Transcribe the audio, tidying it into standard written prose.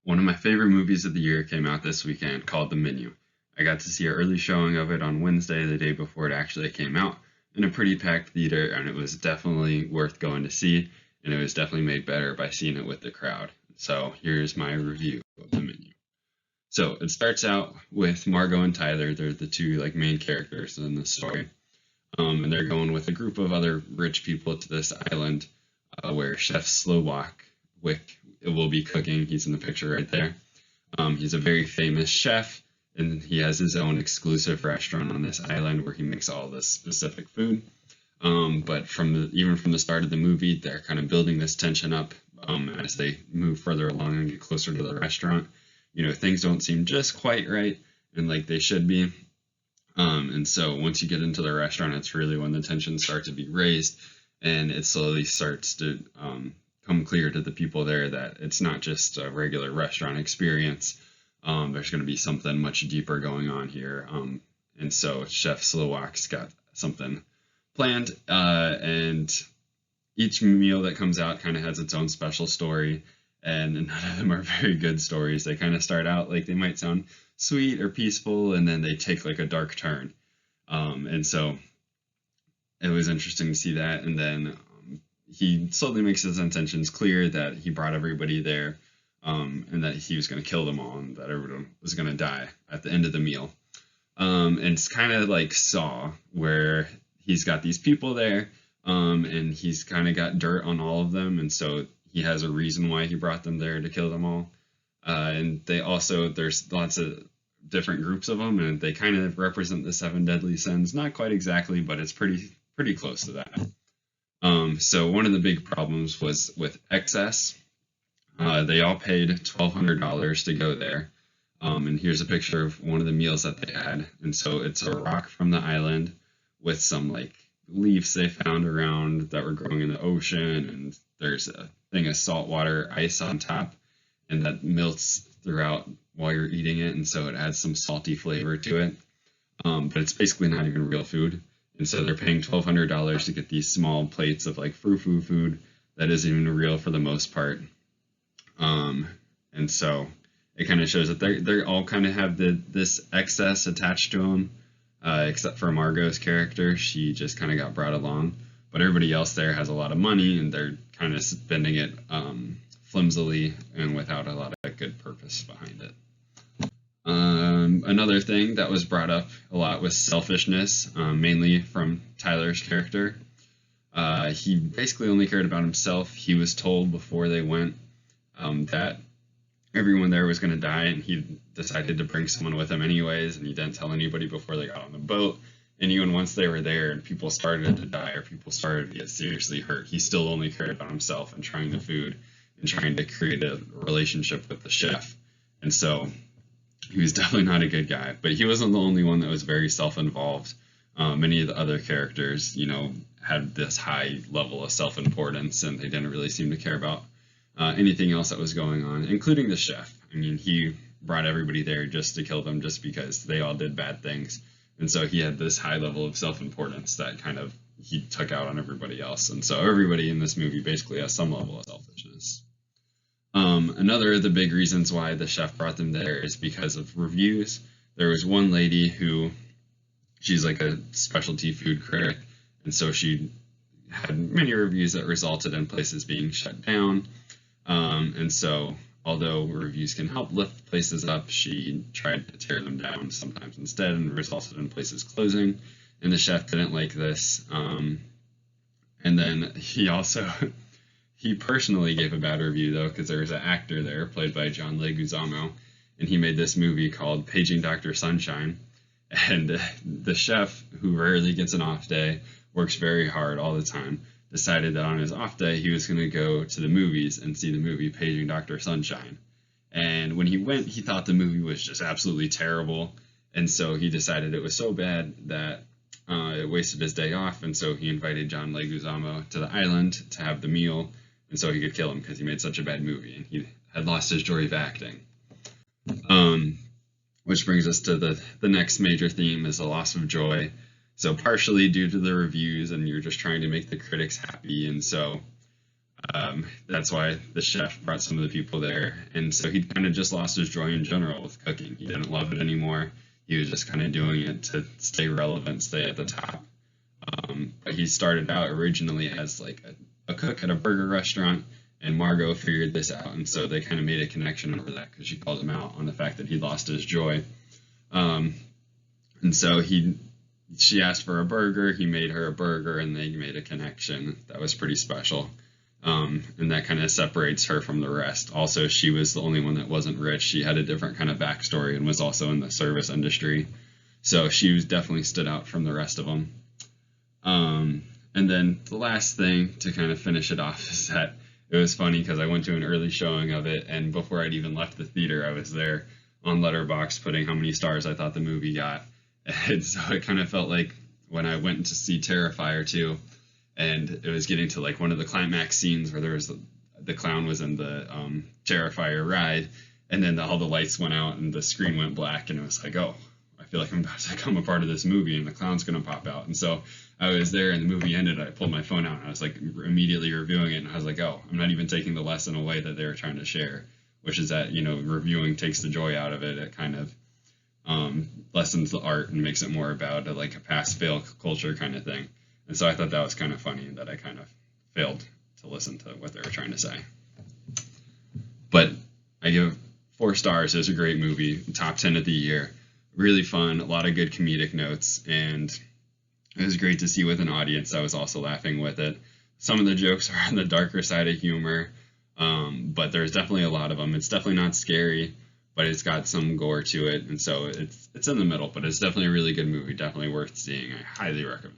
One of my favorite movies of the year came out this weekend called The Menu. I got to see an early showing of it on Wednesday, the day before it actually came out, in a pretty packed theater, and it was definitely worth going to see, and it was definitely made better by seeing it with the crowd. So here's my review of The Menu. So it starts out with Margo and Tyler. They're the two main characters in the story. And they're going with a group of other rich people to this island where Chef Wick will be cooking. He's in the picture right there. He's a very famous chef, and he has his own exclusive restaurant on this island where he makes all this specific food. But even from the start of the movie, they're kind of building this tension up as they move further along and get closer to the restaurant. Things don't seem just quite right, and like they should be. And so once you get into the restaurant, it's really when the tensions start to be raised, and it slowly starts to come clear to the people there that it's not just a regular restaurant experience. There's going to be something much deeper going on here. And so Chef Slowak's got something planned, and each meal that comes out kind of has its own special story, and none of them are very good stories. They kind of start out like they might sound sweet or peaceful, and then they take like a dark turn. And so it was interesting to see that. And then he slowly makes his intentions clear that he brought everybody there, and that he was going to kill them all, and that everyone was going to die at the end of the meal. And it's kind of like Saw, where he's got these people there, and he's kind of got dirt on all of them, and so he has a reason why he brought them there to kill them all. And there's lots of different groups of them, and they kind of represent the seven deadly sins. Not quite exactly, but it's pretty close to that. So one of the big problems was with excess. They all paid $1,200 to go there. And here's a picture of one of the meals that they had. And so it's a rock from the island with some leaves they found around that were growing in the ocean, and there's a thing of saltwater ice on top, and that melts throughout while you're eating it, and so it adds some salty flavor to it. But it's basically not even real food. And so they're paying $1,200 to get these small plates of frou-frou food that isn't even real for the most part. And so it kind of shows that they all kind of have this excess attached to them, except for Margot's character. She just kind of got brought along. But everybody else there has a lot of money, and they're kind of spending it flimsily and without a lot of good purpose behind it. Another thing that was brought up a lot was selfishness, mainly from Tyler's character. He basically only cared about himself. He was told before they went that everyone there was going to die, and he decided to bring someone with him anyways, and he didn't tell anybody before they got on the boat. And even once they were there and people started to die or people started to get seriously hurt, he still only cared about himself and trying the food and trying to create a relationship with the chef. And so he was definitely not a good guy, but he wasn't the only one that was very self-involved. Many of the other characters, had this high level of self-importance, and they didn't really seem to care about anything else that was going on, including the chef. I mean, he brought everybody there just to kill them just because they all did bad things. And so he had this high level of self-importance that kind of he took out on everybody else. And so everybody in this movie basically has some level of selfishness. Another of the big reasons why the chef brought them there is because of reviews. There was one lady she's like a specialty food critic, and so she had many reviews that resulted in places being shut down. And so although reviews can help lift places up, she tried to tear them down sometimes instead, and resulted in places closing. And the chef didn't like this. And then he personally gave a bad review, though, because there was an actor there played by John Leguizamo, and he made this movie called Paging Dr. Sunshine. And the chef, who rarely gets an off day, works very hard all the time, decided that on his off day he was going to go to the movies and see the movie Paging Dr. Sunshine. And when he went, he thought the movie was just absolutely terrible, and so he decided it was so bad that it wasted his day off, and so he invited John Leguizamo to the island to have the meal, and so he could kill him because he made such a bad movie, and he had lost his joy of acting. Which brings us to the next major theme, is the loss of joy. So partially due to the reviews, and you're just trying to make the critics happy, and so That's why the chef brought some of the people there. And so he kind of just lost his joy in general with cooking. He didn't love it anymore. He was just kind of doing it to stay relevant, stay at the top. But he started out originally as like a cook at a burger restaurant, and Margo figured this out. And so they kind of made a connection over that because she called him out on the fact that he lost his joy. And so she asked for a burger, he made her a burger, and they made a connection. That was pretty special. And that kind of separates her from the rest. Also, she was the only one that wasn't rich. She had a different kind of backstory and was also in the service industry. So she was definitely stood out from the rest of them. And then the last thing to kind of finish it off is that it was funny because I went to an early showing of it, and before I'd even left the theater, I was there on Letterboxd putting how many stars I thought the movie got. And so it kind of felt like when I went to see Terrifier 2, and it was getting to like one of the climax scenes where there was the clown was in the Terrifier ride, and then all the lights went out and the screen went black, and it was like, oh, I feel like I'm about to become a part of this movie, and the clown's going to pop out. And so I was there, and the movie ended. I pulled my phone out, and I was like immediately reviewing it, and I was like, oh, I'm not even taking the lesson away that they were trying to share, which is that, you know, reviewing takes the joy out of it. It kind of lessens the art and makes it more about like a pass fail culture kind of thing. And so I thought that was kind of funny that I kind of failed to listen to what they were trying to say. But I give 4 stars. It was a great movie, top 10 of the year. Really fun, a lot of good comedic notes, and it was great to see with an audience that was also laughing with it. Some of the jokes are on the darker side of humor, but there's definitely a lot of them. It's definitely not scary, but it's got some gore to it, and so it's in the middle, but it's definitely a really good movie, definitely worth seeing. I highly recommend.